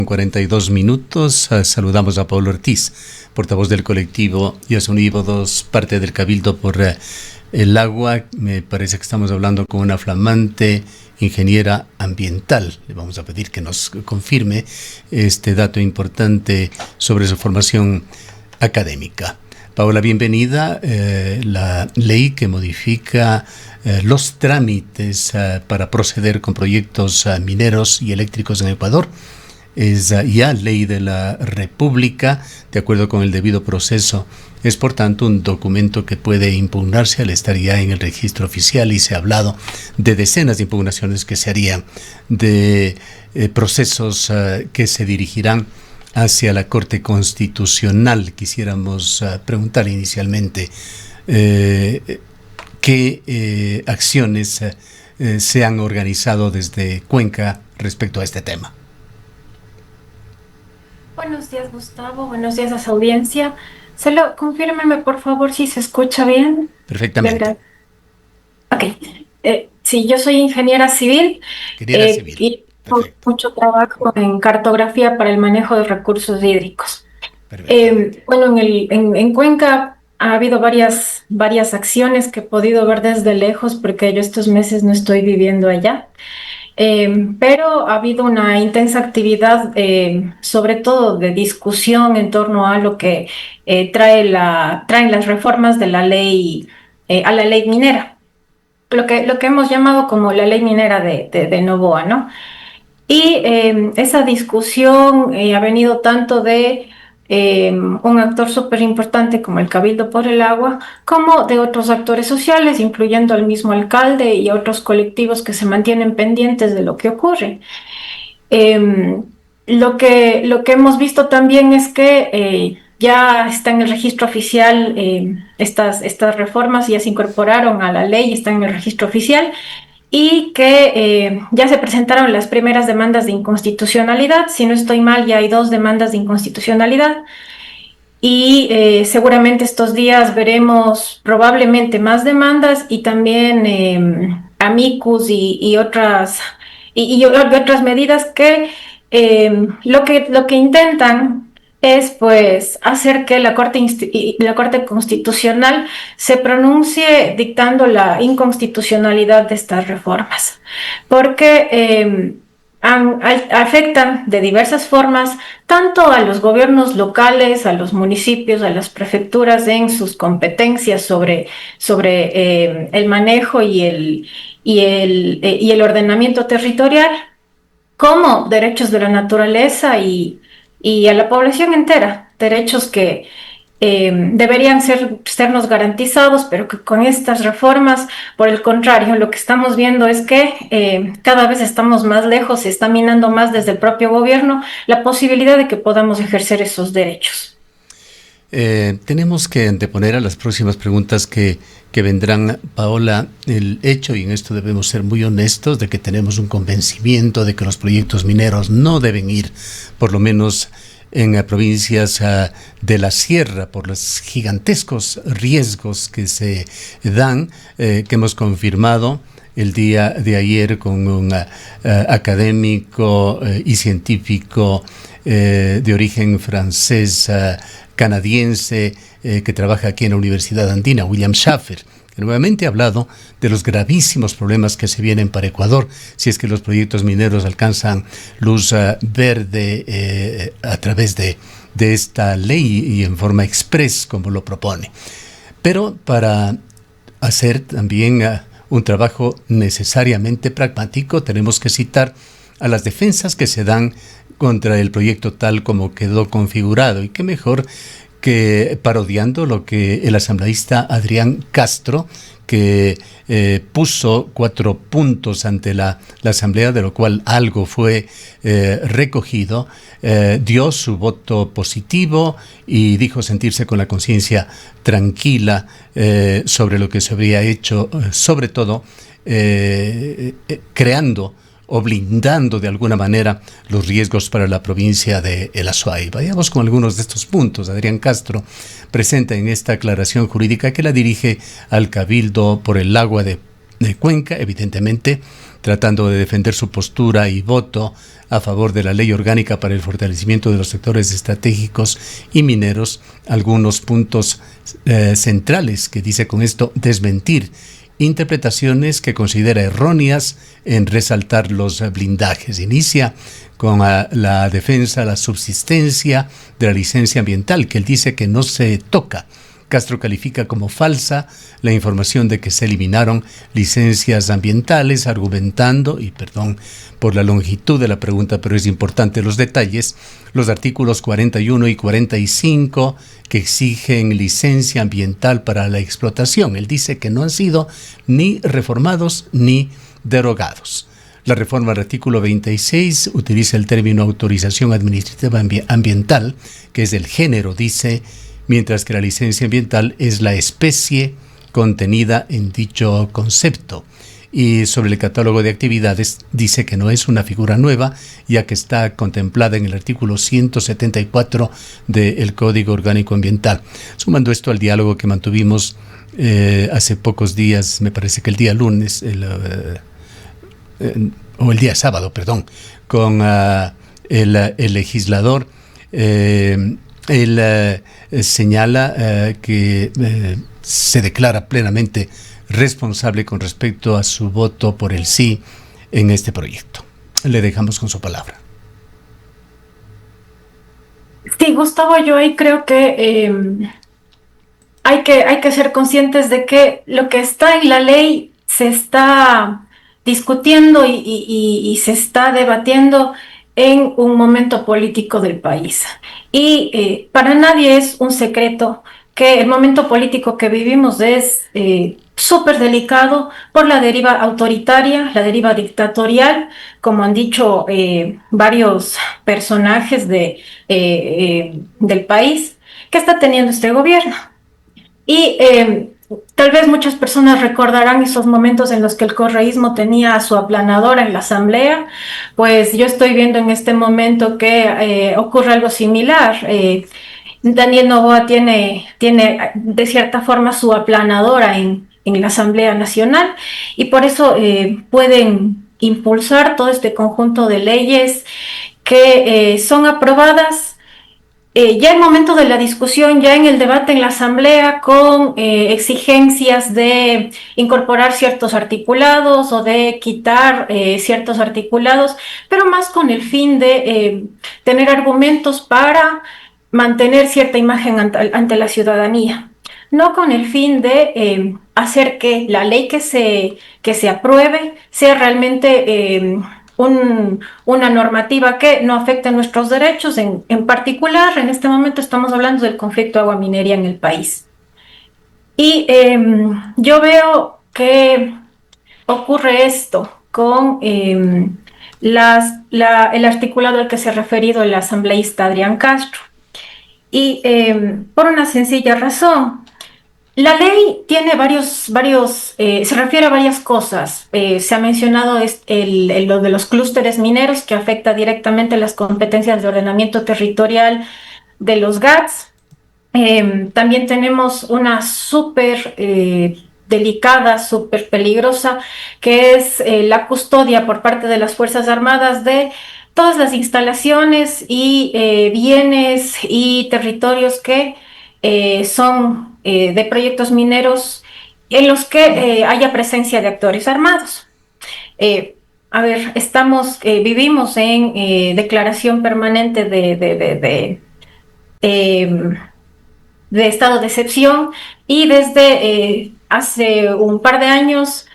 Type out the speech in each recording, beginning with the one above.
42 minutos. Saludamos a Pablo Ortiz, portavoz del colectivo Dios Unívodos, parte del Cabildo por el Agua. Me parece que estamos hablando con una flamante ingeniera ambiental. Le vamos a pedir que nos confirme este dato importante sobre su formación académica. Paola, bienvenida. La ley que modifica los trámites para proceder con proyectos mineros y eléctricos en Ecuador es ya ley de la República, de acuerdo con el debido proceso. Es, por tanto, un documento que puede impugnarse al estar ya en el registro oficial, y se ha hablado de decenas de impugnaciones que se harían, de procesos que se dirigirán hacia la Corte Constitucional. Quisiéramos preguntar inicialmente qué acciones se han organizado desde Cuenca respecto a este tema. Buenos días, Gustavo. Buenos días a su audiencia. Solo confírmeme, por favor, si se escucha bien. Perfectamente. Ok. Sí, yo soy ingeniera civil. Ingeniera civil. Y Perfecto. mucho trabajo en cartografía para el manejo de recursos hídricos. Perfecto. Bueno, en Cuenca ha habido varias acciones que he podido ver desde lejos, porque yo estos meses no estoy viviendo allá. Pero ha habido una intensa actividad, sobre todo de discusión en torno a lo que traen las reformas de la ley, a la ley minera, lo que hemos llamado como la ley minera de Noboa, ¿no? Y esa discusión ha venido tanto de un actor súper importante como el Cabildo por el Agua, como de otros actores sociales, incluyendo al mismo alcalde y otros colectivos que se mantienen pendientes de lo que ocurre. Lo que hemos visto también es que ya está en el registro oficial, estas reformas ya se incorporaron a la ley, están en el registro oficial, y que ya se presentaron las primeras demandas de inconstitucionalidad. Si no estoy mal, ya hay 2 demandas de inconstitucionalidad, y seguramente estos días veremos probablemente más demandas, y también amicus y otras medidas que lo que intentan es, pues, hacer que la Corte Constitucional se pronuncie dictando la inconstitucionalidad de estas reformas, porque afectan de diversas formas tanto a los gobiernos locales, a los municipios, a las prefecturas en sus competencias sobre el manejo y el ordenamiento territorial, como derechos de la naturaleza y a la población entera, derechos que deberían sernos garantizados, pero que con estas reformas, por el contrario, lo que estamos viendo es que cada vez estamos más lejos, se está minando más desde el propio gobierno la posibilidad de que podamos ejercer esos derechos. Tenemos que anteponer a las próximas preguntas que vendrán, Paola, el hecho, y en esto debemos ser muy honestos, de que tenemos un convencimiento de que los proyectos mineros no deben ir, por lo menos en provincias de la sierra, por los gigantescos riesgos que se dan, que hemos confirmado el día de ayer con un académico y científico de origen francés, canadiense, que trabaja aquí en la Universidad Andina, William Schaffer, que nuevamente ha hablado de los gravísimos problemas que se vienen para Ecuador si es que los proyectos mineros alcanzan luz verde a través de esta ley y en forma express, como lo propone. Pero para hacer también un trabajo necesariamente pragmático, tenemos que citar a las defensas que se dan contra el proyecto tal como quedó configurado, y qué mejor que parodiando lo que el asambleísta Adrián Castro, que puso 4 puntos ante la asamblea, de lo cual algo fue recogido, dio su voto positivo y dijo sentirse con la conciencia tranquila sobre lo que se habría hecho, sobre todo creando o blindando de alguna manera los riesgos para la provincia de El Azuay. Vayamos con algunos de estos puntos. Adrián Castro presenta en esta aclaración jurídica que la dirige al Cabildo por el Agua de Cuenca, evidentemente tratando de defender su postura y voto a favor de la ley orgánica para el fortalecimiento de los sectores estratégicos y mineros, algunos puntos centrales que dice con esto desmentir interpretaciones que considera erróneas en resaltar los blindajes. Inicia con la defensa, la subsistencia de la licencia ambiental, que él dice que no se toca. Castro califica como falsa la información de que se eliminaron licencias ambientales, argumentando, y perdón por la longitud de la pregunta, pero es importante los detalles, los artículos 41 y 45 que exigen licencia ambiental para la explotación. Él dice que no han sido ni reformados ni derogados. La reforma al artículo 26 utiliza el término autorización administrativa ambiental, que es del género, dice, mientras que la licencia ambiental es la especie contenida en dicho concepto. Y sobre el catálogo de actividades dice que no es una figura nueva, ya que está contemplada en el artículo 174 del Código Orgánico Ambiental. Sumando esto al diálogo que mantuvimos hace pocos días, me parece que el día lunes, o el día sábado, perdón, con el legislador, él señala que se declara plenamente responsable con respecto a su voto por el sí en este proyecto. Le dejamos con su palabra. Sí, Gustavo, yo ahí creo que hay que ser conscientes de que lo que está en la ley se está discutiendo y se está debatiendo en un momento político del país. Y para nadie es un secreto que el momento político que vivimos es súper delicado por la deriva autoritaria, la deriva dictatorial, como han dicho varios personajes del país, que está teniendo este gobierno. Y tal vez muchas personas recordarán esos momentos en los que el correísmo tenía a su aplanadora en la asamblea. Pues yo estoy viendo en este momento que ocurre algo similar. Daniel Noboa tiene de cierta forma su aplanadora en la Asamblea Nacional, y por eso pueden impulsar todo este conjunto de leyes que son aprobadas ya en el momento de la discusión, ya en el debate en la Asamblea, con exigencias de incorporar ciertos articulados o de quitar ciertos articulados, pero más con el fin de tener argumentos para mantener cierta imagen ante la ciudadanía, no con el fin de hacer que la ley que se apruebe sea realmente una normativa que no afecte nuestros derechos. En particular, en este momento estamos hablando del conflicto agua-minería en el país. Y yo veo que ocurre esto con el articulado al que se ha referido el asambleísta Adrián Castro. Y por una sencilla razón. La ley tiene se refiere a varias cosas. Se ha mencionado lo de los clústeres mineros, que afecta directamente las competencias de ordenamiento territorial de los GATS. También tenemos una súper delicada, súper peligrosa, que es la custodia por parte de las Fuerzas Armadas de todas las instalaciones y bienes y territorios que son de proyectos mineros en los que haya presencia de actores armados. Vivimos en declaración permanente de estado de excepción, y desde hace un par de años,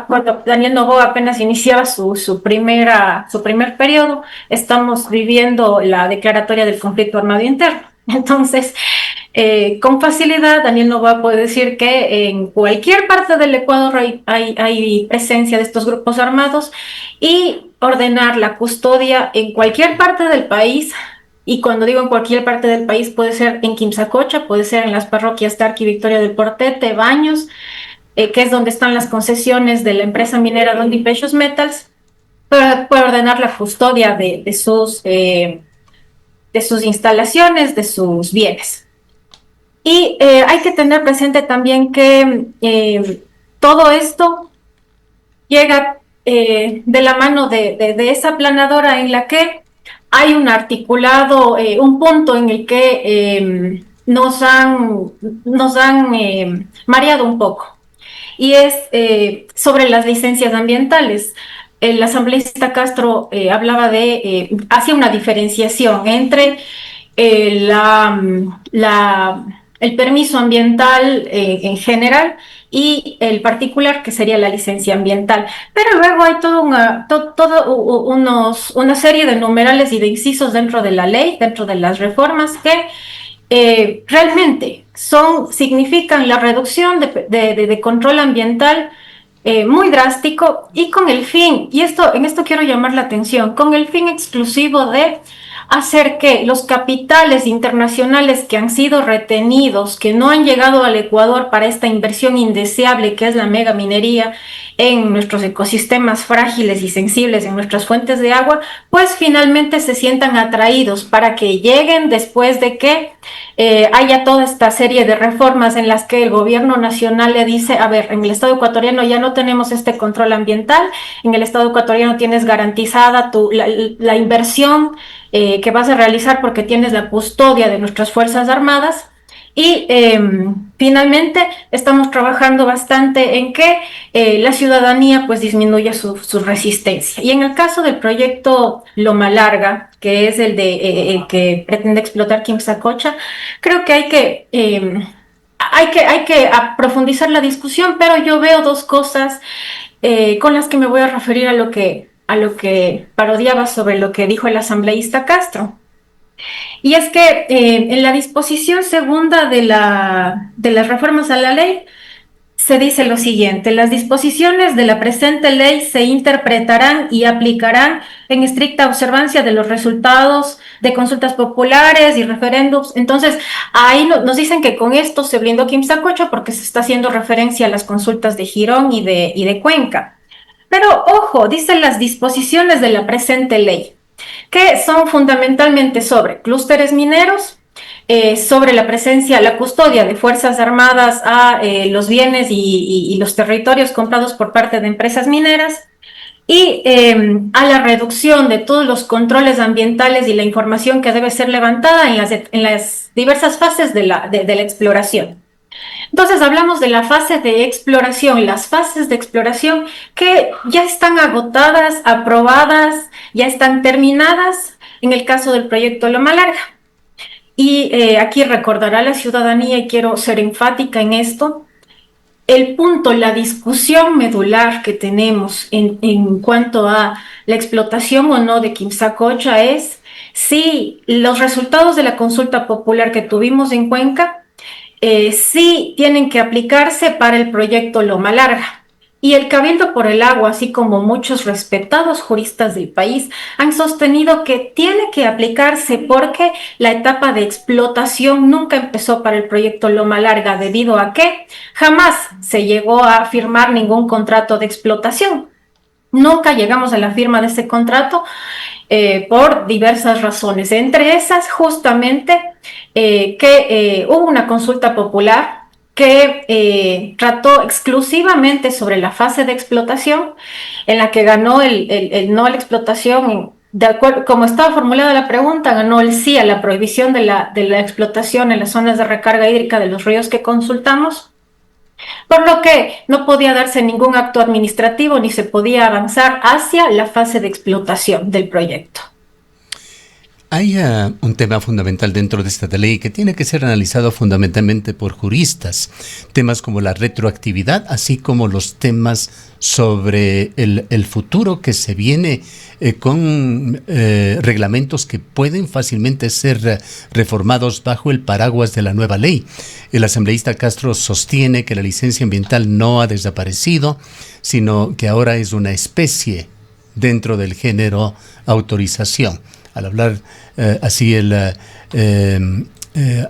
cuando Daniel Noboa apenas iniciaba su primer periodo, estamos viviendo la declaratoria del conflicto armado interno. Entonces, con facilidad, Daniel Noboa puede decir que en cualquier parte del Ecuador hay presencia de estos grupos armados, y ordenar la custodia en cualquier parte del país. Y cuando digo en cualquier parte del país, puede ser en Quimsacocha, puede ser en las parroquias Tarqui, Victoria del Portete, Baños, que es donde están las concesiones de la empresa minera Lundin Precious Metals, puede ordenar la custodia de sus instalaciones, de sus bienes. Y hay que tener presente también que todo esto llega de la mano de esa planadora en la que hay un articulado, un punto en el que nos han mareado un poco, y es sobre las licencias ambientales. El asambleísta Castro hacía una diferenciación entre el permiso ambiental en general y el particular, que sería la licencia ambiental. Pero luego hay una serie de numerales y de incisos dentro de la ley, dentro de las reformas, que realmente significan la reducción de control ambiental muy drástico, y con el fin, en esto quiero llamar la atención, con el fin exclusivo de hacer que los capitales internacionales que han sido retenidos, que no han llegado al Ecuador para esta inversión indeseable que es la megaminería en nuestros ecosistemas frágiles y sensibles, en nuestras fuentes de agua, pues finalmente se sientan atraídos para que lleguen después de que haya toda esta serie de reformas en las que el gobierno nacional le dice: a ver, en el Estado ecuatoriano ya no tenemos este control ambiental, en el Estado ecuatoriano tienes garantizada la inversión que vas a realizar porque tienes la custodia de nuestras Fuerzas Armadas. Y finalmente estamos trabajando bastante en que la ciudadanía pues disminuya su resistencia. Y en el caso del proyecto Loma Larga, que es el que pretende explotar Quimsacocha, creo que hay que profundizar la discusión, pero yo veo dos cosas con las que me voy a referir a lo que parodiaba sobre lo que dijo el asambleísta Castro. Y es que en la disposición segunda de las reformas a la ley se dice lo siguiente: las disposiciones de la presente ley se interpretarán y aplicarán en estricta observancia de los resultados de consultas populares y referéndums. Entonces, ahí nos dicen que con esto se blindó Quimsacocha porque se está haciendo referencia a las consultas de Girón y de Cuenca. Pero ojo, dicen las disposiciones de la presente ley, que son fundamentalmente sobre clústeres mineros, sobre la presencia, la custodia de Fuerzas Armadas a los bienes y los territorios comprados por parte de empresas mineras, y a la reducción de todos los controles ambientales y la información que debe ser levantada en las diversas fases de la exploración. Entonces hablamos de la fase de exploración, las fases de exploración que ya están agotadas, aprobadas, ya están terminadas en el caso del proyecto Loma Larga. Y aquí recordará la ciudadanía, y quiero ser enfática en esto, el punto, la discusión medular que tenemos en cuanto a la explotación o no de Quimsacocha es si los resultados de la consulta popular que tuvimos en Cuenca sí tienen que aplicarse para el proyecto Loma Larga. Y el Cabildo por el Agua, así como muchos respetados juristas del país, han sostenido que tiene que aplicarse porque la etapa de explotación nunca empezó para el proyecto Loma Larga, debido a que jamás se llegó a firmar ningún contrato de explotación. Nunca llegamos a la firma de ese contrato por diversas razones, entre esas justamente que hubo una consulta popular que trató exclusivamente sobre la fase de explotación, en la que ganó el no a la explotación. De acuerdo, como estaba formulada la pregunta, ganó el sí a la prohibición de la explotación en las zonas de recarga hídrica de los ríos que consultamos, por lo que no podía darse ningún acto administrativo ni se podía avanzar hacia la fase de explotación del proyecto. Hay un tema fundamental dentro de esta ley que tiene que ser analizado fundamentalmente por juristas, temas como la retroactividad, así como los temas sobre el futuro que se viene con reglamentos que pueden fácilmente ser reformados bajo el paraguas de la nueva ley. El asambleísta Castro sostiene que la licencia ambiental no ha desaparecido, sino que ahora es una especie dentro del género autorización. Al hablar así el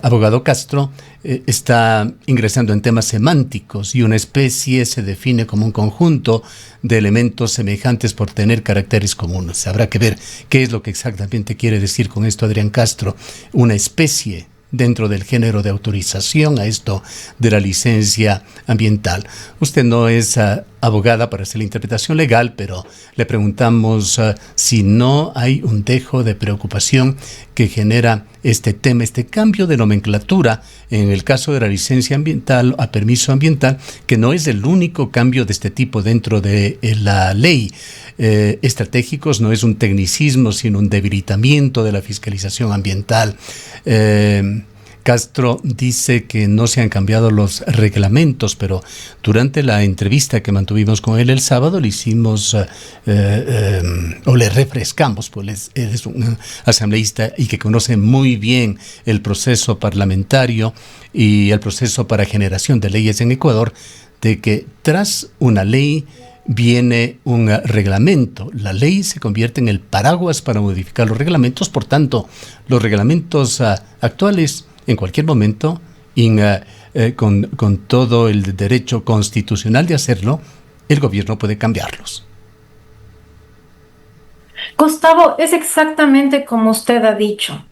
abogado Castro está ingresando en temas semánticos, y una especie se define como un conjunto de elementos semejantes por tener caracteres comunes. Habrá que ver qué es lo que exactamente quiere decir con esto Adrián Castro, una especie dentro del género de autorización a esto de la licencia ambiental. Usted no es abogada para hacer la interpretación legal, pero le preguntamos si no hay un dejo de preocupación que genera este tema, este cambio de nomenclatura en el caso de la licencia ambiental a permiso ambiental, que no es el único cambio de este tipo dentro de la ley. Estratégicos no es un tecnicismo, sino un debilitamiento de la fiscalización ambiental. Castro dice que no se han cambiado los reglamentos, pero durante la entrevista que mantuvimos con él el sábado le hicimos o le refrescamos, pues él es un asambleísta y que conoce muy bien el proceso parlamentario y el proceso para generación de leyes en Ecuador, de que tras una ley viene un reglamento. La ley se convierte en el paraguas para modificar los reglamentos, por tanto, los reglamentos actuales en cualquier momento, con todo el derecho constitucional de hacerlo, el gobierno puede cambiarlos. Gustavo, es exactamente como usted ha dicho.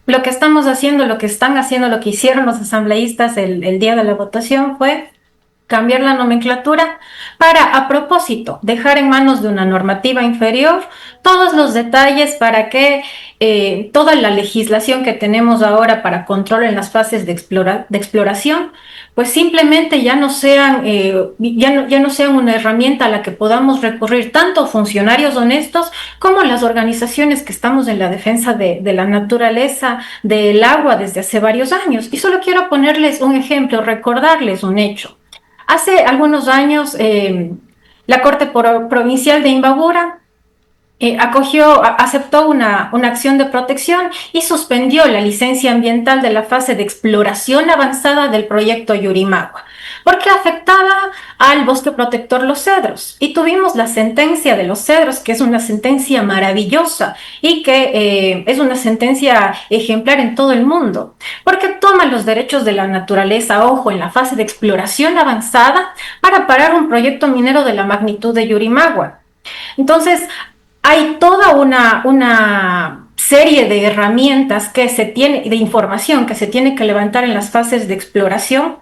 Lo que estamos haciendo, lo que están haciendo, lo que hicieron los asambleístas el día de la votación fue cambiar la nomenclatura para, a propósito, dejar en manos de una normativa inferior todos los detalles para que toda la legislación que tenemos ahora para control en las fases de exploración, pues simplemente ya no sean una herramienta a la que podamos recurrir tanto funcionarios honestos como las organizaciones que estamos en la defensa de la naturaleza, del agua desde hace varios años. Y solo quiero ponerles un ejemplo, recordarles un hecho. Hace algunos años, la Corte Provincial de Imbabura aceptó una acción de protección y suspendió la licencia ambiental de la fase de exploración avanzada del proyecto Yurimagua, porque afectaba al bosque protector Los Cedros. Y tuvimos la sentencia de Los Cedros, que es una sentencia maravillosa y que es una sentencia ejemplar en todo el mundo, porque toma los derechos de la naturaleza, ojo, en la fase de exploración avanzada, para parar un proyecto minero de la magnitud de Yurimagua. Entonces, hay toda una serie de herramientas de información que se tiene que levantar en las fases de exploración,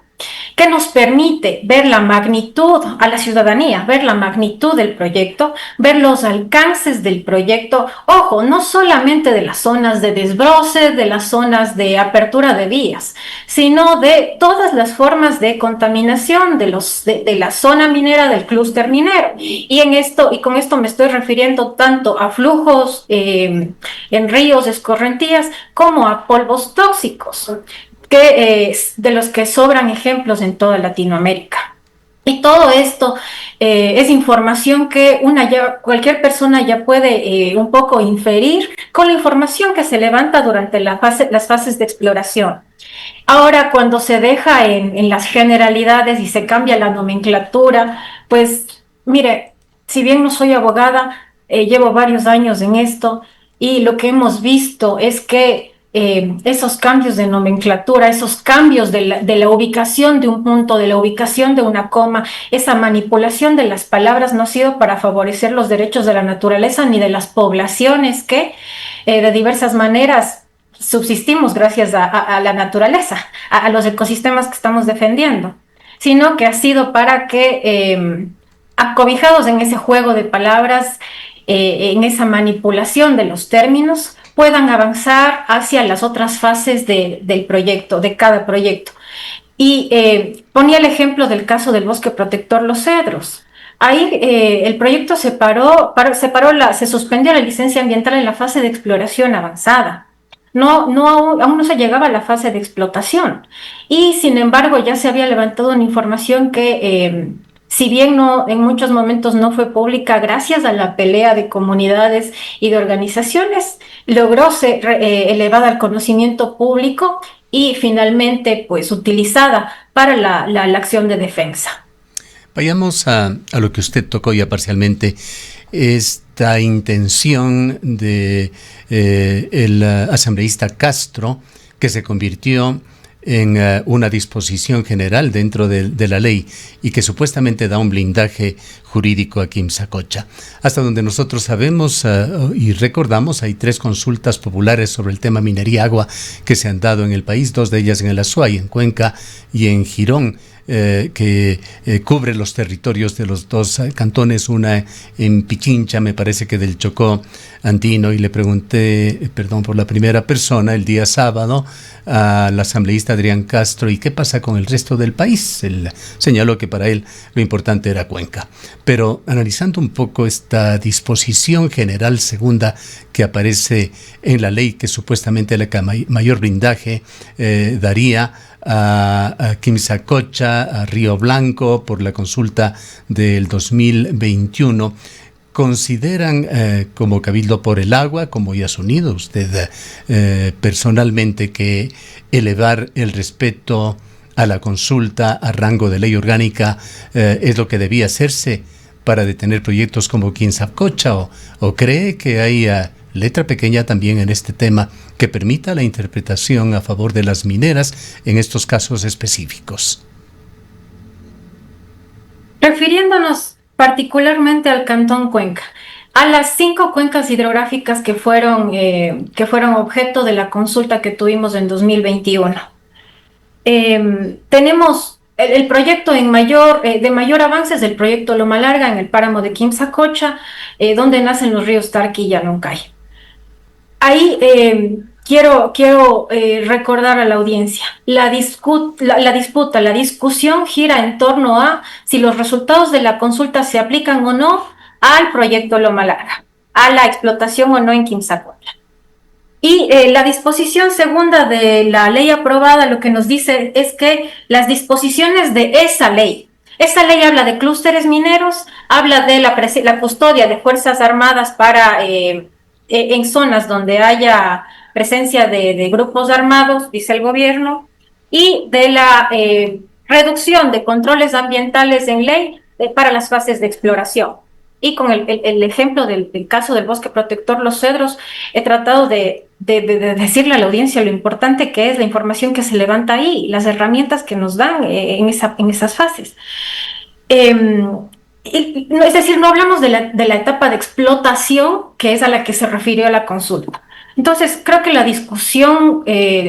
que nos permite ver la magnitud a la ciudadanía, ver la magnitud del proyecto, ver los alcances del proyecto, ojo, no solamente de las zonas de desbroce, de las zonas de apertura de vías, sino de todas las formas de contaminación de la zona minera, del clúster minero. Y con esto me estoy refiriendo tanto a flujos en ríos, escorrentías, como a polvos tóxicos, de los que sobran ejemplos en toda Latinoamérica. Y todo esto es información que cualquier persona ya puede un poco inferir con la información que se levanta durante las fases de exploración. Ahora, cuando se deja en las generalidades y se cambia la nomenclatura, pues mire, si bien no soy abogada, llevo varios años en esto y lo que hemos visto es que esos cambios de nomenclatura, esos cambios de la ubicación de un punto, de la ubicación de una coma, esa manipulación de las palabras no ha sido para favorecer los derechos de la naturaleza ni de las poblaciones que de diversas maneras subsistimos gracias a la naturaleza, a los ecosistemas que estamos defendiendo, sino que ha sido para que, acobijados en ese juego de palabras, en esa manipulación de los términos, puedan avanzar hacia las otras fases del proyecto, de cada proyecto. Y ponía el ejemplo del caso del bosque protector Los Cedros. Ahí el proyecto se suspendió la licencia ambiental en la fase de exploración avanzada. Aún no se llegaba a la fase de explotación. Y sin embargo ya se había levantado una información que si bien en muchos momentos no fue pública, gracias a la pelea de comunidades y de organizaciones, logró ser elevada al conocimiento público y finalmente pues utilizada para la acción de defensa. Vayamos a lo que usted tocó ya parcialmente, esta intención de el asambleísta Castro, que se convirtió en una disposición general dentro de la ley y que supuestamente da un blindaje jurídico a Quimsacocha. Hasta donde nosotros sabemos y recordamos, hay 3 consultas populares sobre el tema minería agua que se han dado en el país, 2 de ellas en el Azuay, en Cuenca y en Girón, que cubre los territorios de los 2 cantones, una en Pichincha, me parece que del Chocó andino, y le pregunté, perdón por la primera persona, el día sábado al asambleísta Adrián Castro, ¿y qué pasa con el resto del país? Él señaló que para él lo importante era Cuenca. Pero analizando un poco esta disposición general segunda que aparece en la ley, que supuestamente la mayor blindaje daría a Quimsacocha, a Río Blanco, por la consulta del 2021, ¿consideran como Cabildo por el Agua, como ya ha asumido usted personalmente, que elevar el respeto a la consulta a rango de ley orgánica es lo que debía hacerse para detener proyectos como Quimsacocha, o cree que hay letra pequeña también en este tema que permita la interpretación a favor de las mineras en estos casos específicos? Refiriéndonos particularmente al Cantón Cuenca, a las 5 cuencas hidrográficas que fueron objeto de la consulta que tuvimos en 2021. Tenemos el proyecto de mayor avance es el proyecto Loma Larga en el páramo de Quimsacocha, donde nacen los ríos Tarqui y Llanuncay. Ahí quiero recordar a la audiencia, la discusión gira en torno a si los resultados de la consulta se aplican o no al proyecto Loma Larga, a la explotación o no en Quimsacocha. Y la disposición segunda de la ley aprobada lo que nos dice es que las disposiciones de esa ley habla de clústeres mineros, habla de la custodia de Fuerzas Armadas para en zonas donde haya presencia de grupos armados, dice el gobierno, y de la reducción de controles ambientales en ley para las fases de exploración. Y con el ejemplo del caso del bosque protector Los Cedros, he tratado de decirle a la audiencia lo importante que es la información que se levanta ahí, las herramientas que nos dan en esas fases. Es decir, no hablamos de la etapa de explotación, que es a la que se refirió la consulta. Entonces, creo que la discusión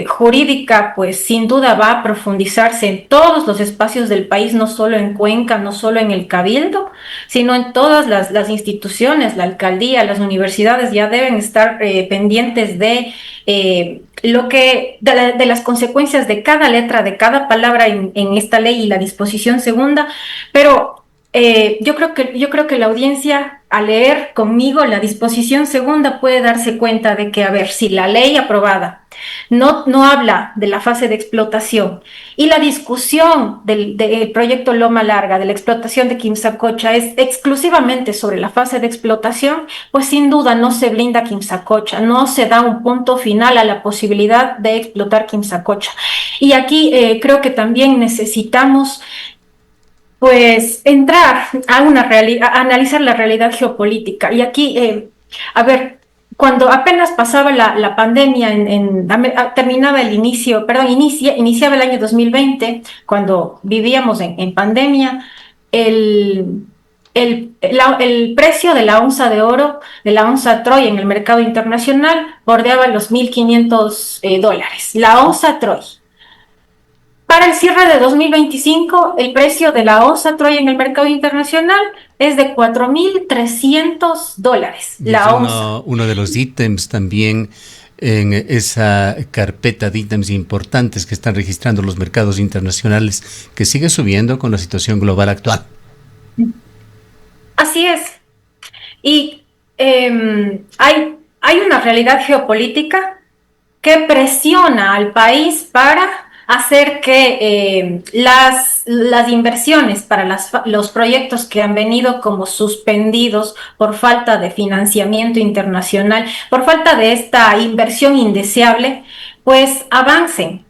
jurídica, pues sin duda va a profundizarse en todos los espacios del país, no solo en Cuenca, no solo en el Cabildo, sino en todas las instituciones, la alcaldía, las universidades ya deben estar pendientes de de las consecuencias de cada letra, de cada palabra en esta ley y la disposición segunda, pero yo creo que la audiencia, al leer conmigo la disposición segunda, puede darse cuenta de que, a ver, si la ley aprobada no habla de la fase de explotación y la discusión del proyecto Loma Larga, de la explotación de Quimsacocha, es exclusivamente sobre la fase de explotación, pues sin duda no se blinda Quimsacocha, no se da un punto final a la posibilidad de explotar Quimsacocha. Y aquí creo que también necesitamos pues entrar a a analizar la realidad geopolítica. Y aquí, a ver, cuando apenas pasaba la pandemia, terminaba el iniciaba el año 2020, cuando vivíamos en pandemia, el precio de la onza de oro, de la onza Troy en el mercado internacional, bordeaba los $1,500. La onza Troy. Para el cierre de 2025, el precio de la onza Troy en el mercado internacional es de $4,300. La onza. Uno de los ítems también en esa carpeta de ítems importantes que están registrando los mercados internacionales, que sigue subiendo con la situación global actual. Así es. Y hay una realidad geopolítica que presiona al país para hacer que las inversiones para los proyectos que han venido como suspendidos por falta de financiamiento internacional, por falta de esta inversión indeseable, pues avancen.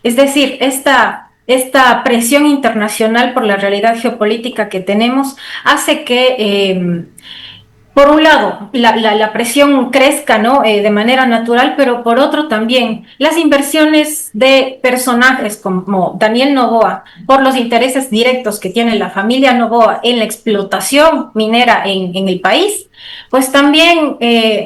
Es decir, esta presión internacional por la realidad geopolítica que tenemos hace que por un lado, la presión crezca, ¿no? De manera natural, pero por otro también las inversiones de personajes como Daniel Noboa, por los intereses directos que tiene la familia Noboa en la explotación minera en el país, pues también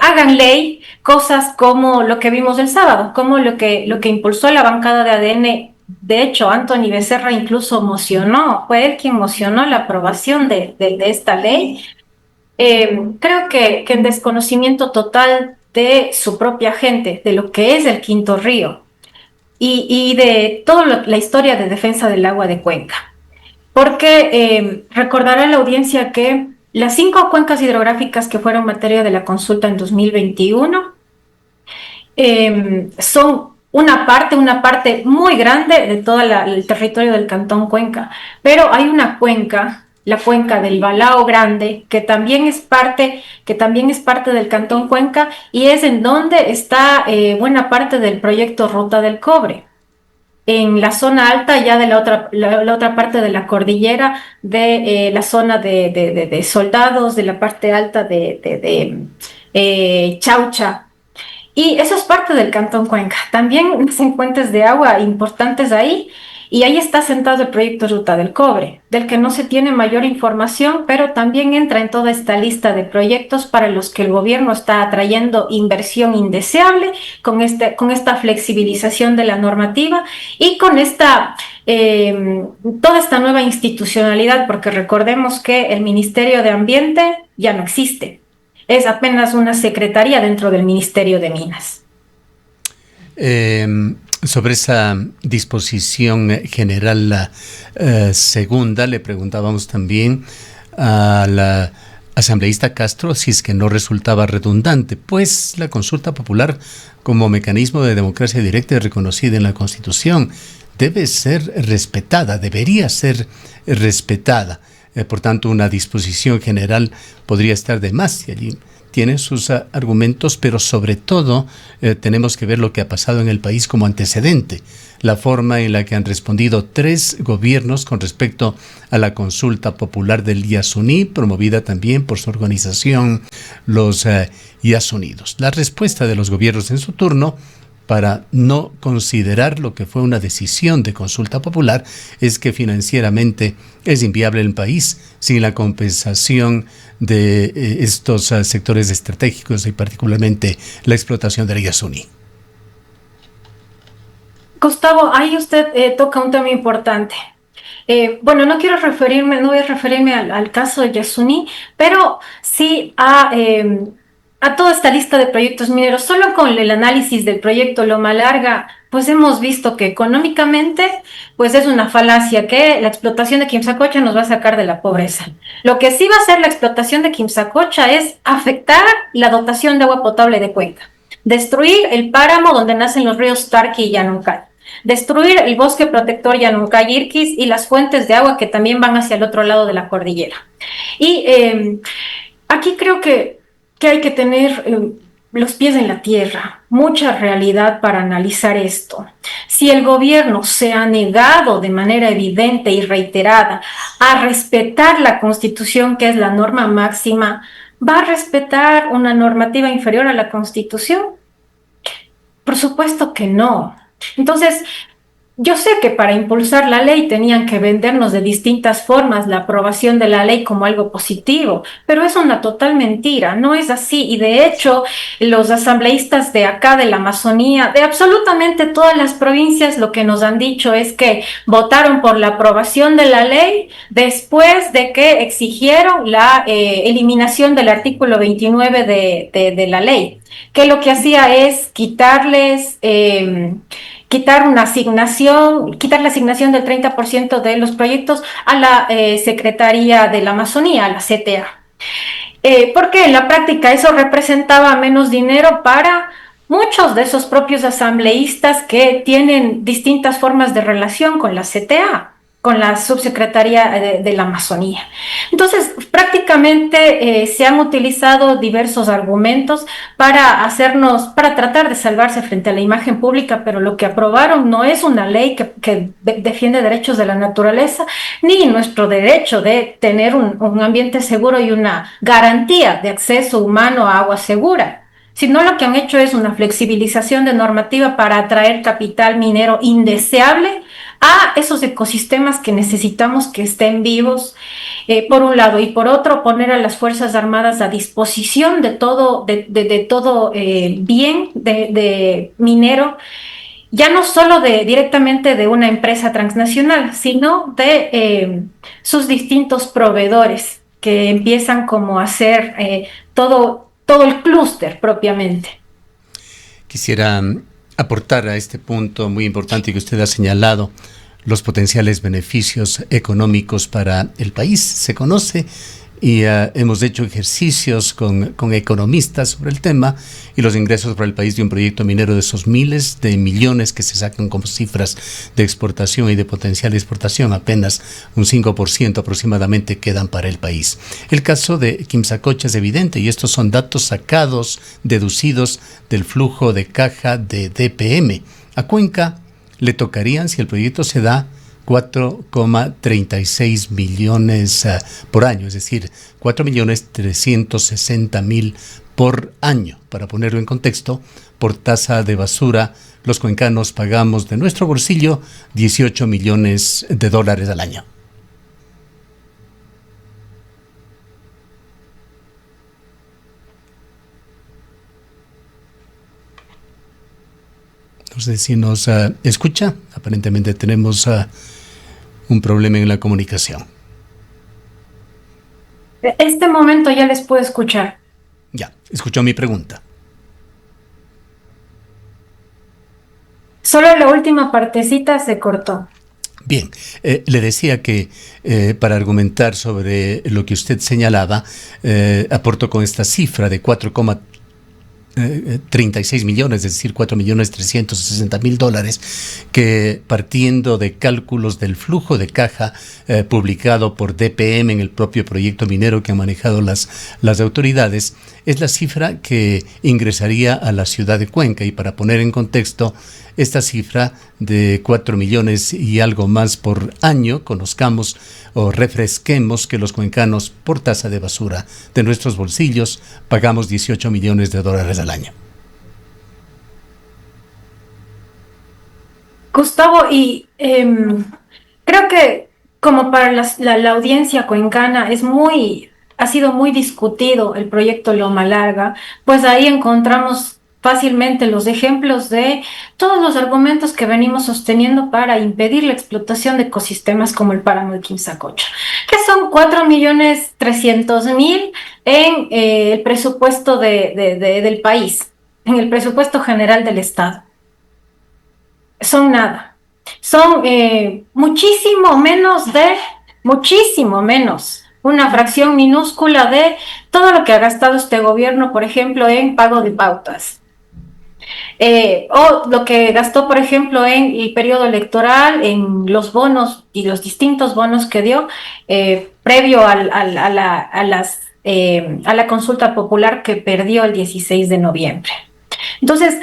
hagan ley cosas como lo que vimos el sábado, como lo que impulsó la bancada de ADN. De hecho, Anthony Becerra incluso mocionó, fue él quien mocionó la aprobación de esta ley. Creo que en desconocimiento total de su propia gente, de lo que es el Quinto Río y de toda la historia de defensa del agua de Cuenca. Porque recordará la audiencia que las 5 cuencas hidrográficas que fueron materia de la consulta en 2021 son una parte muy grande de todo el territorio del Cantón Cuenca, pero hay una cuenca, la cuenca del Balao Grande, que también es parte del Cantón Cuenca y es en donde está buena parte del proyecto Ruta del Cobre. En la zona alta, ya de la otra parte de la cordillera, de la zona de Soldados, de la parte alta de Chaucha, y eso es parte del Cantón Cuenca. También nacen fuentes de agua importantes ahí, y ahí está sentado el proyecto Ruta del Cobre, del que no se tiene mayor información, pero también entra en toda esta lista de proyectos para los que el gobierno está atrayendo inversión indeseable con esta flexibilización de la normativa y con toda esta nueva institucionalidad, porque recordemos que el Ministerio de Ambiente ya no existe. Es apenas una secretaría dentro del Ministerio de Minas. Sobre esa disposición general, la segunda, le preguntábamos también a la asambleísta Castro si es que no resultaba redundante, pues la consulta popular como mecanismo de democracia directa y reconocida en la Constitución debe ser respetada, debería ser respetada. Por tanto, una disposición general podría estar de más y allí tiene sus argumentos, pero sobre todo tenemos que ver lo que ha pasado en el país como antecedente, la forma en la que han respondido 3 gobiernos con respecto a la consulta popular del Yasuní, promovida también por su organización, los Yasunidos. La respuesta de los gobiernos en su turno para no considerar lo que fue una decisión de consulta popular es que financieramente es inviable el país sin la compensación de estos sectores estratégicos y particularmente la explotación del Yasuní. Gustavo, ahí usted toca un tema importante. Bueno, no voy a referirme al caso de Yasuní, pero sí a toda esta lista de proyectos mineros. Solo con el análisis del proyecto Loma Larga, pues hemos visto que económicamente, pues es una falacia que la explotación de Quimsacocha nos va a sacar de la pobreza. Lo que sí va a hacer la explotación de Quimsacocha es afectar la dotación de agua potable de Cuenca, destruir el páramo donde nacen los ríos Tarqui y Yanuncay, destruir el bosque protector Yanuncay-Irquis y las fuentes de agua que también van hacia el otro lado de la cordillera. Y aquí creo que hay que tener los pies en la tierra, mucha realidad para analizar esto. Si el gobierno se ha negado de manera evidente y reiterada a respetar la Constitución, que es la norma máxima, ¿va a respetar una normativa inferior a la Constitución? Por supuesto que no. Entonces, yo sé que para impulsar la ley tenían que vendernos de distintas formas la aprobación de la ley como algo positivo, pero es una total mentira, no es así. Y de hecho, los asambleístas de acá, de la Amazonía, de absolutamente todas las provincias, lo que nos han dicho es que votaron por la aprobación de la ley después de que exigieron la eliminación del artículo 29 de la ley, que lo que hacía es quitar la asignación del 30% de los proyectos a la Secretaría de la Amazonía, a la CTA. Porque en la práctica eso representaba menos dinero para muchos de esos propios asambleístas que tienen distintas formas de relación con la CTA, con la subsecretaría de la Amazonía. Entonces, prácticamente se han utilizado diversos argumentos para tratar de salvarse frente a la imagen pública, pero lo que aprobaron no es una ley que defiende derechos de la naturaleza, ni nuestro derecho de tener un ambiente seguro y una garantía de acceso humano a agua segura, sino lo que han hecho es una flexibilización de normativa para atraer capital minero indeseable a esos ecosistemas que necesitamos que estén vivos, por un lado, y por otro, poner a las Fuerzas Armadas a disposición de todo, de todo bien de minero, ya no solo directamente de una empresa transnacional, sino de sus distintos proveedores que empiezan como a hacer todo el clúster propiamente. Quisiera aportar a este punto muy importante que usted ha señalado, los potenciales beneficios económicos para el país. Se conoce y hemos hecho ejercicios con economistas sobre el tema y los ingresos para el país de un proyecto minero de esos miles de millones que se sacan como cifras de exportación y de potencial exportación, apenas un 5% aproximadamente quedan para el país. El caso de Quimsacocha es evidente y estos son datos sacados, deducidos del flujo de caja de DPM. A Cuenca le tocarían, si el proyecto se da, 4,36 millones por año, es decir, 4.360.000 por año. Para ponerlo en contexto, por tasa de basura, los cuencanos pagamos de nuestro bolsillo 18 millones de dólares al año. No sé si nos escucha. Aparentemente tenemos un problema en la comunicación. Este momento ya les puedo escuchar. Ya, escuchó mi pregunta. Solo la última partecita se cortó. Bien, le decía que para argumentar sobre lo que usted señalaba, aporto con esta cifra de 4,36 millones, es decir, 4.360.000 dólares, que partiendo de cálculos del flujo de caja publicado por DPM en el propio proyecto minero que han manejado las autoridades, es la cifra que ingresaría a la ciudad de Cuenca. Y para poner en contexto esta cifra de 4 millones y algo más por año, conozcamos o refresquemos que los cuencanos por tasa de basura de nuestros bolsillos pagamos 18 millones de dólares al año. Gustavo, y creo que como para la audiencia cuencana ha sido muy discutido el proyecto Loma Larga, pues ahí encontramos fácilmente los ejemplos de todos los argumentos que venimos sosteniendo para impedir la explotación de ecosistemas como el páramo de Quimsacocha, que son 4.300.000 en el presupuesto del país, en el presupuesto general del Estado. Son nada. Son muchísimo menos, una fracción minúscula de todo lo que ha gastado este gobierno, por ejemplo, en pago de pautas. O lo que gastó, por ejemplo, en el periodo electoral, en los bonos y los distintos bonos que dio previo a la consulta popular que perdió el 16 de noviembre. Entonces,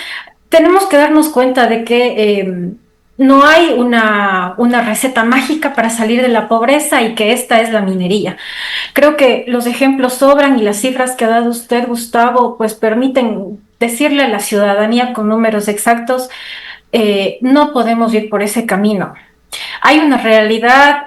tenemos que darnos cuenta de que no hay una receta mágica para salir de la pobreza y que esta es la minería. Creo que los ejemplos sobran y las cifras que ha dado usted, Gustavo, pues permiten decirle a la ciudadanía con números exactos, no podemos ir por ese camino. Hay una realidad,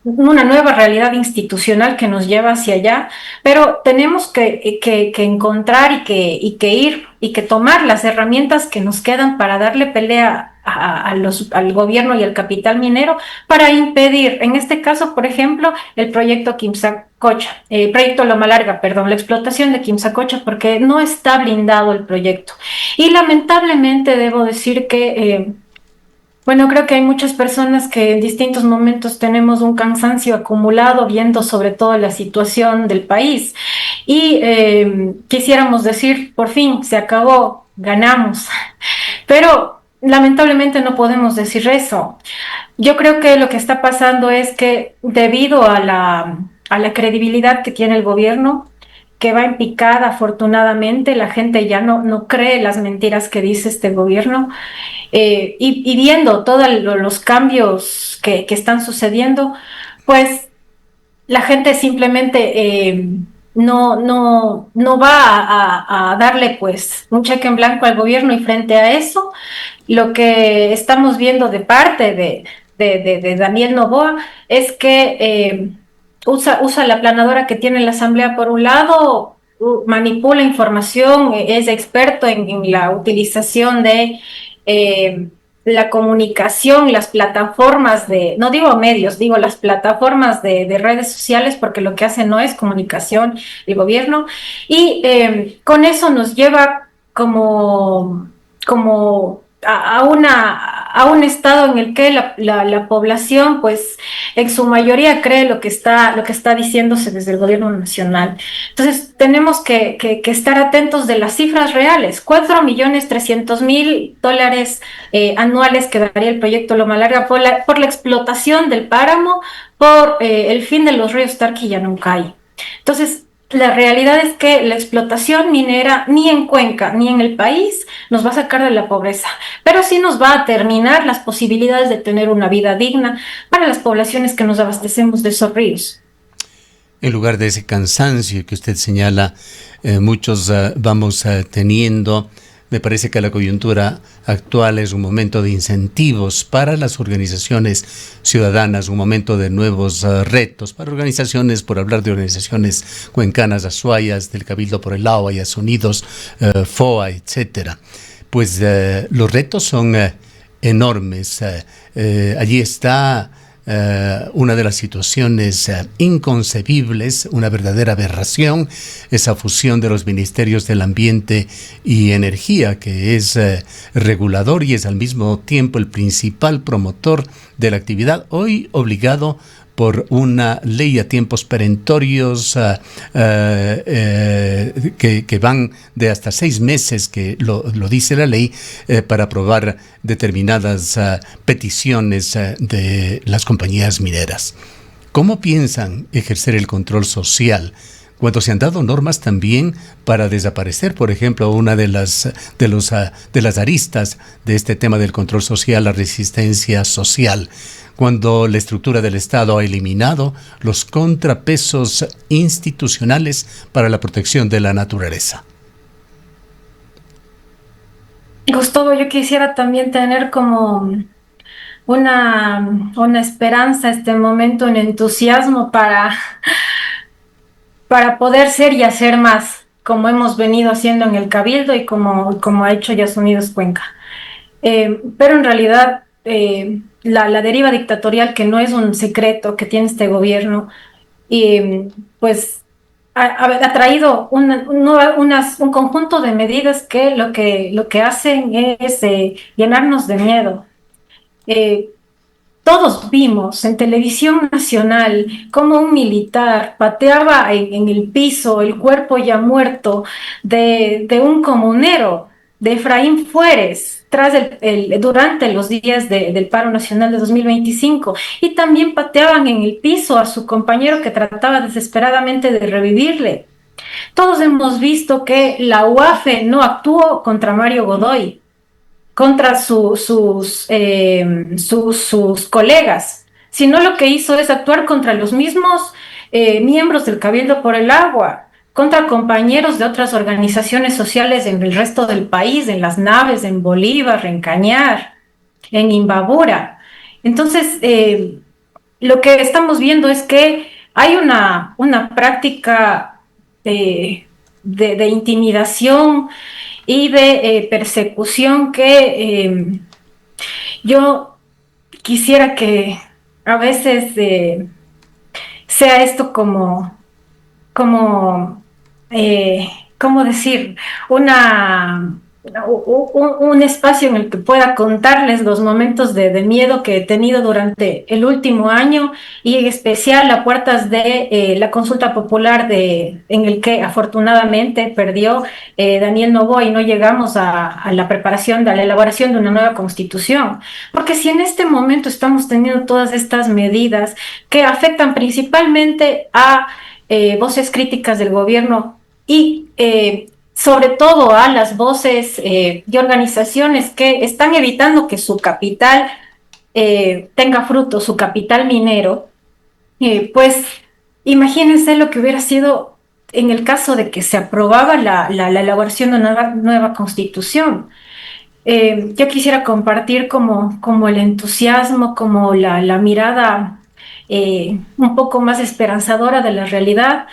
una nueva realidad institucional que nos lleva hacia allá, pero tenemos que encontrar y que ir y que tomar las herramientas que nos quedan para darle pelea al gobierno y al capital minero para impedir, en este caso, por ejemplo, el proyecto Quimsacocha, proyecto Loma Larga, perdón, la explotación de Quimsacocha, porque no está blindado el proyecto. Y lamentablemente debo decir que bueno, creo que hay muchas personas que en distintos momentos tenemos un cansancio acumulado viendo sobre todo la situación del país y quisiéramos decir, por fin, se acabó, ganamos. Pero lamentablemente no podemos decir eso. Yo creo que lo que está pasando es que debido a la credibilidad que tiene el gobierno, que va en picada, afortunadamente, la gente ya no cree las mentiras que dice este gobierno, y viendo todos los cambios que están sucediendo, pues la gente simplemente no va a darle pues un cheque en blanco al gobierno, y frente a eso, lo que estamos viendo de parte de Daniel Noboa es que usa la planadora que tiene la Asamblea por un lado, manipula información, es experto en la utilización de eh, la comunicación, las plataformas no digo medios, digo las plataformas de redes sociales, porque lo que hace no es comunicación el gobierno, y con eso nos lleva como a un estado en el que la población, pues, en su mayoría cree lo que está diciéndose desde el gobierno nacional. Entonces, tenemos que estar atentos de las cifras reales. 4.300.000 dólares anuales que daría el proyecto Loma Larga por la explotación del páramo, por el fin de los ríos Tarqui y Yanuncay. Entonces, la realidad es que la explotación minera ni en Cuenca ni en el país nos va a sacar de la pobreza, pero sí nos va a terminar las posibilidades de tener una vida digna para las poblaciones que nos abastecemos de esos ríos. En lugar de ese cansancio que usted señala, muchos vamos teniendo. Me parece que la coyuntura actual es un momento de incentivos para las organizaciones ciudadanas, un momento de nuevos retos para organizaciones, por hablar de organizaciones cuencanas, Azuayas, del Cabildo por el Agua, Ayas Unidos, FOA, etcétera. Pues los retos son enormes. Allí está una de las situaciones inconcebibles, una verdadera aberración, esa fusión de los ministerios del ambiente y energía, que es regulador y es al mismo tiempo el principal promotor de la actividad, hoy obligado por una ley a tiempos perentorios que van de hasta 6 meses, que lo dice la ley, para aprobar determinadas peticiones de las compañías mineras. ¿Cómo piensan ejercer el control social cuando se han dado normas también para desaparecer, por ejemplo, una de las aristas de este tema del control social, la resistencia social? Cuando la estructura del Estado ha eliminado los contrapesos institucionales para la protección de la naturaleza. Gustavo, yo quisiera también tener como una esperanza, este momento, un entusiasmo para poder ser y hacer más, como hemos venido haciendo en el Cabildo y como ha hecho Yas Unidos Cuenca. Pero en realidad la deriva dictatorial, que no es un secreto que tiene este gobierno, y pues ha traído un conjunto de medidas que lo que hacen es llenarnos de miedo. Eh, Todos vimos en televisión nacional cómo un militar pateaba en el piso el cuerpo ya muerto de un comunero, de Efraín Fuérez, durante los días del paro nacional de 2025. Y también pateaban en el piso a su compañero que trataba desesperadamente de revivirle. Todos hemos visto que la UAFE no actuó contra Mario Godoy, contra sus colegas, sino lo que hizo es actuar contra los mismos miembros del Cabildo por el Agua, contra compañeros de otras organizaciones sociales en el resto del país, en Las Naves, en Bolívar, en Cañar, en Imbabura. Entonces, lo que estamos viendo es que hay una práctica de intimidación y de persecución que yo quisiera que a veces sea esto como, como ¿cómo decir? Una, un espacio en el que pueda contarles los momentos de miedo que he tenido durante el último año y en especial a puertas de la consulta popular en el que afortunadamente perdió Daniel Noboa y no llegamos a la preparación, a la elaboración de una nueva constitución. Porque si en este momento estamos teniendo todas estas medidas que afectan principalmente a voces críticas del gobierno y sobre todo a las voces de organizaciones que están evitando que su capital tenga fruto, su capital minero, pues imagínense lo que hubiera sido en el caso de que se aprobaba la elaboración de una nueva constitución. Yo quisiera compartir como el entusiasmo, como la mirada un poco más esperanzadora de la realidad,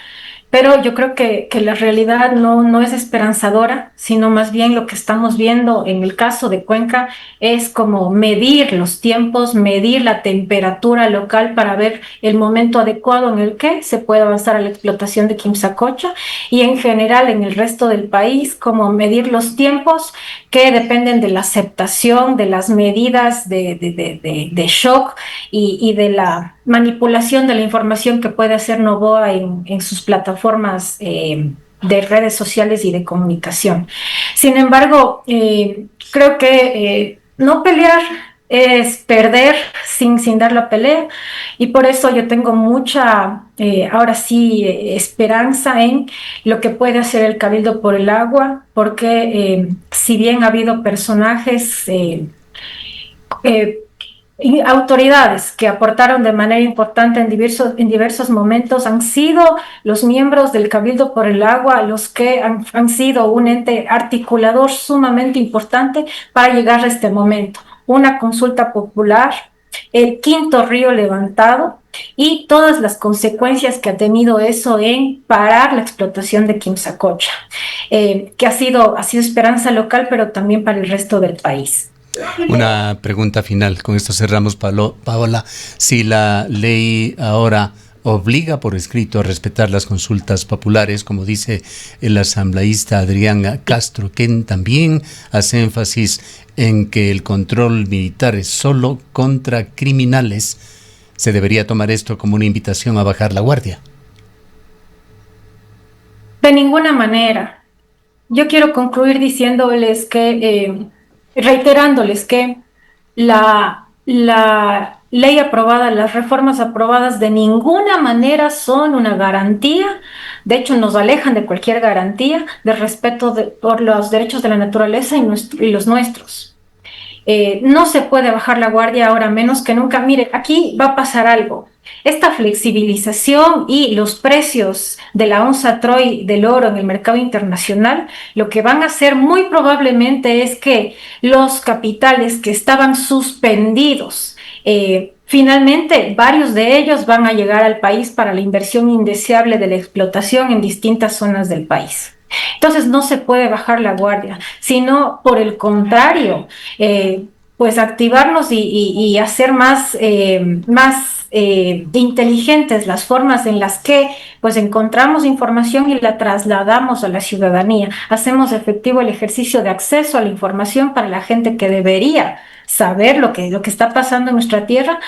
pero yo creo que la realidad no es esperanzadora, sino más bien lo que estamos viendo en el caso de Cuenca es como medir los tiempos, medir la temperatura local para ver el momento adecuado en el que se puede avanzar a la explotación de Quimsacocha y en general en el resto del país, como medir los tiempos que dependen de la aceptación, de las medidas de shock y de la manipulación de la información que puede hacer Novoa en sus plataformas de redes sociales y de comunicación. Sin embargo, creo que no pelear es perder sin dar la pelea y por eso yo tengo mucha, ahora sí, esperanza en lo que puede hacer el Cabildo por el Agua, porque si bien ha habido personajes eh, y autoridades que aportaron de manera importante en diversos momentos han sido los miembros del Cabildo por el Agua, los que han sido un ente articulador sumamente importante para llegar a este momento. Una consulta popular, el quinto río levantado y todas las consecuencias que ha tenido eso en parar la explotación de Quimsacocha, que ha sido esperanza local, pero también para el resto del país. Una pregunta final, con esto cerramos, Paola. Si la ley ahora obliga por escrito a respetar las consultas populares, como dice el asambleísta Adrián Castro, quien también hace énfasis en que el control militar es solo contra criminales, ¿se debería tomar esto como una invitación a bajar la guardia? De ninguna manera. Yo quiero concluir diciéndoles reiterándoles que la ley aprobada, las reformas aprobadas de ninguna manera son una garantía, de hecho nos alejan de cualquier garantía de respeto por los derechos de la naturaleza y los nuestros. No se puede bajar la guardia ahora menos que nunca. Mire, aquí va a pasar algo. Esta flexibilización y los precios de la onza Troy del oro en el mercado internacional, lo que van a hacer muy probablemente es que los capitales que estaban suspendidos, finalmente varios de ellos van a llegar al país para la inversión indeseable de la explotación en distintas zonas del país. Entonces no se puede bajar la guardia, sino por el contrario, pues activarnos y hacer más inteligentes las formas en las que pues encontramos información y la trasladamos a la ciudadanía. Hacemos efectivo el ejercicio de acceso a la información para la gente que debería saber lo que está pasando en nuestra tierra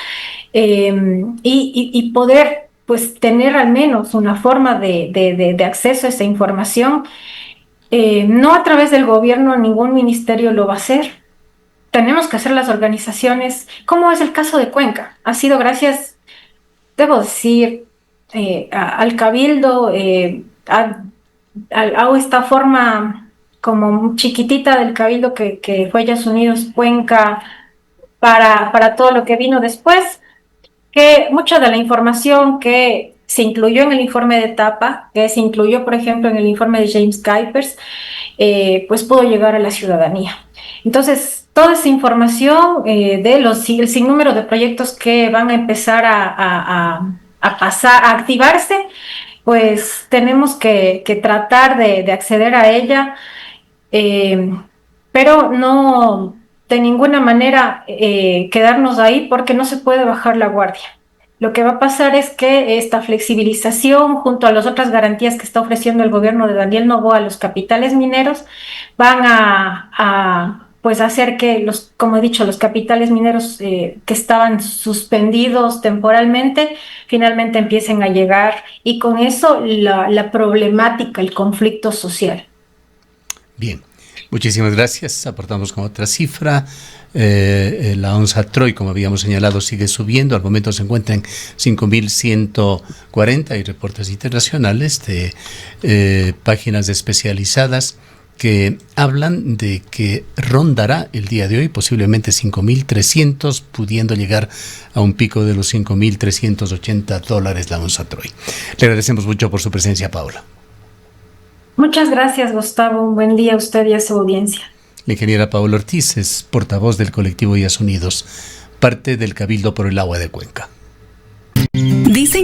y poder pues tener al menos una forma de acceso a esa información. No a través del gobierno, ningún ministerio lo va a hacer. Tenemos que hacer las organizaciones, como es el caso de Cuenca. Ha sido gracias, debo decir, al Cabildo, a esta forma como chiquitita del Cabildo que fue Ellas Unidos Cuenca para todo lo que vino después, que mucha de la información que se incluyó en el informe de etapa, que se incluyó, por ejemplo, en el informe de James Kuipers, pues pudo llegar a la ciudadanía. Entonces, toda esa información el sinnúmero de proyectos que van a empezar a pasar, a activarse, pues tenemos que tratar de acceder a ella, eh, pero no de ninguna manera quedarnos ahí porque no se puede bajar la guardia. Lo que va a pasar es que esta flexibilización, junto a las otras garantías que está ofreciendo el gobierno de Daniel Noboa a los capitales mineros, van pues hacer que como he dicho, los capitales mineros que estaban suspendidos temporalmente, finalmente empiecen a llegar y con eso la problemática, el conflicto social. Bien, muchísimas gracias. Aportamos con otra cifra. La onza Troy, como habíamos señalado, sigue subiendo. Al momento se encuentra en 5.140. Hay reportes internacionales de páginas especializadas que hablan de que rondará el día de hoy posiblemente 5.300, pudiendo llegar a un pico de los 5.380 dólares la onza Troy. Le agradecemos mucho por su presencia, Paula. Muchas gracias, Gustavo. Un buen día a usted y a su audiencia. La ingeniera Paola Ortiz es portavoz del colectivo Ellas Unidos, parte del Cabildo por el Agua de Cuenca.